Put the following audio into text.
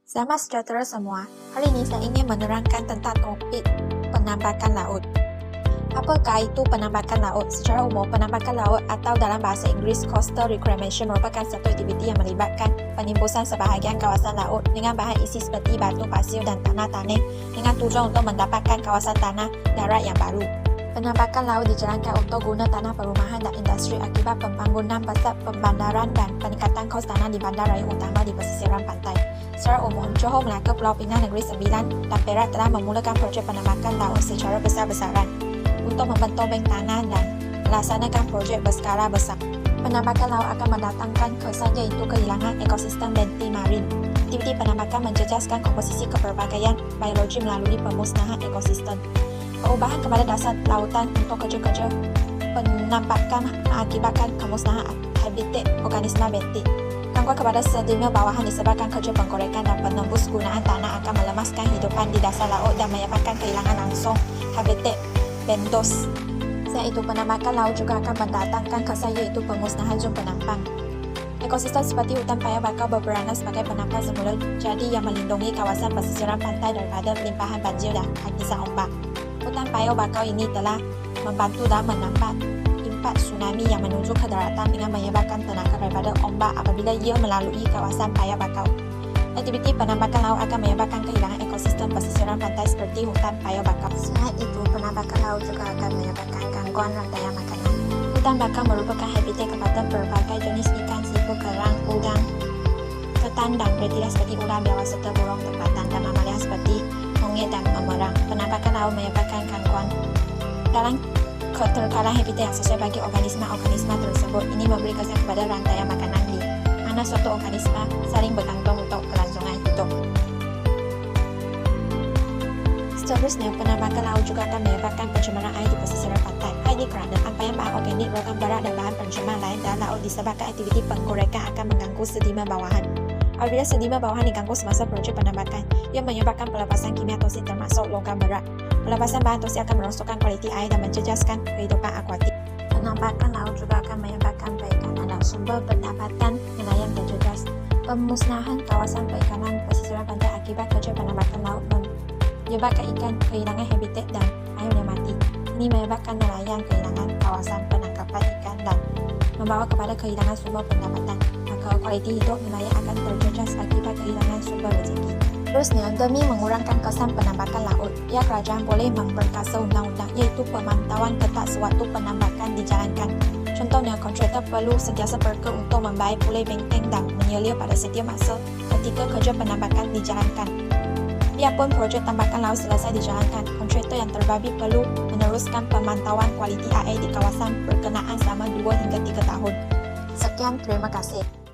Selamat sejahtera semua. Hari ini saya ingin menerangkan tentang topik penambakan laut. Apakah itu penambakan laut? Secara umum, penambakan laut atau dalam bahasa Inggeris Coastal Reclamation merupakan satu aktiviti yang melibatkan penimbusan sebahagian kawasan laut dengan bahan isi seperti batu, pasir dan tanah tanah dengan tujuan untuk mendapatkan kawasan tanah darat yang baru. Penambakan laut dijalankan untuk guna tanah perumahan dan industri akibat pembangunan pusat pembandaran dan peningkatan kos tanah di bandaraya utama di pesisiran pantai. Secara umum, Johor, Melaka, Pulau Pinang, Negeri Sembilan dan Perak telah memulakan projek penambakan laut secara besar-besaran untuk membentuk bank tanah dan melaksanakan projek berskala besar. Penambakan laut akan mendatangkan kesan iaitu kehilangan ekosistem benteng marin. Aktiviti penambakan menjejaskan komposisi keperbagaian biologi melalui pemusnahan ekosistem. Perubahan kepada dasar lautan untuk kerja-kerja penambakan mengakibatkan kemusnahan habitat organisma benteng. Gangguan kepada sedimen bawahan disebabkan kerja penggorekan dan penembus gunaan tanah akan melemaskan hidupan di dasar laut dan menyebabkan kehilangan langsung habitat bentos. Selain itu, penambakan laut juga akan mendatangkan kesan iaitu pemusnahan zon penambang. Ekosistem seperti hutan paya bakau berperanan sebagai penambang semula jadi yang melindungi kawasan pesisiran pantai daripada limpahan banjir dan hembusan ombak. Hutan paya bakau ini telah membantu dalam menambah impak tsunami yang menuju ke daratan dengan menyebabkan tenaga daripada ombak apabila ia melalui kawasan paya bakau. Aktiviti penambakan laut akan menyebabkan kehilangan ekosistem pesisiran pantai seperti hutan paya bakau. Selain itu, penambakan laut juga akan menyebabkan gangguan rantaian makanan. Hutan bakau merupakan habitat kepada berbagai jenis ikan, siput, kerang, udang, ketan dan reptil seperti ular, biawak serta burung tempatan dan mamalia seperti monyet dan memerang. Penambakan laut menyebabkan gangguan dalam keterkalan habitat yang sesuai bagi organisma-organisma tersebut. Ini memberi kesan kepada rantaian makanan di mana suatu organisma saling bergantung untuk kelangsungan hidup. Seterusnya, penambakan laut juga akan menyebabkan pencemaran air di pesisiran pantai. Hal ini kerana ampaian bahan organik, logam berat dan bahan pencemar lain dalam laut disebabkan aktiviti penggorekan akan mengganggu sedimen bawahan. Apabila sedimen bawahan diganggu semasa projek penambakan, ia menyebabkan pelepasan kimia toksin termasuk logam berat. Pelepasan bahan toksin akan merosakkan kualiti air dan menjejaskan kehidupan akuatik. Penambakan laut juga akan menyebabkan perikanan dan sumber pendapatan nelayan terjejas. Pemusnahan kawasan perikanan pesisiran pantai akibat kerja penambakan laut menyebabkan ikan kehilangan habitat dan airnya mati. Ini menyebabkan nelayan kehilangan kawasan penangkapan ikan dan membawa kepada kehilangan sumber pendapatan. Maka kualiti hidup nelayan akan terjejas akibat kehilangan sumber rezeki. Terusnya, demi mengurangkan kesan penambakan laut, pihak kerajaan boleh memperkasa undang-undang iaitu pemantauan ketat sewaktu penambakan dijalankan. Contohnya, kontraktor perlu sentiasa berke untuk membayar pulih benteng dan menyelia pada setiap masa ketika kerja penambakan dijalankan. Biarpun projek tambakan laut selesai dijalankan, kontraktor yang terbabit perlu meneruskan pemantauan kualiti air di kawasan berkenaan selama 2 hingga 3 tahun. Sekian, terima kasih.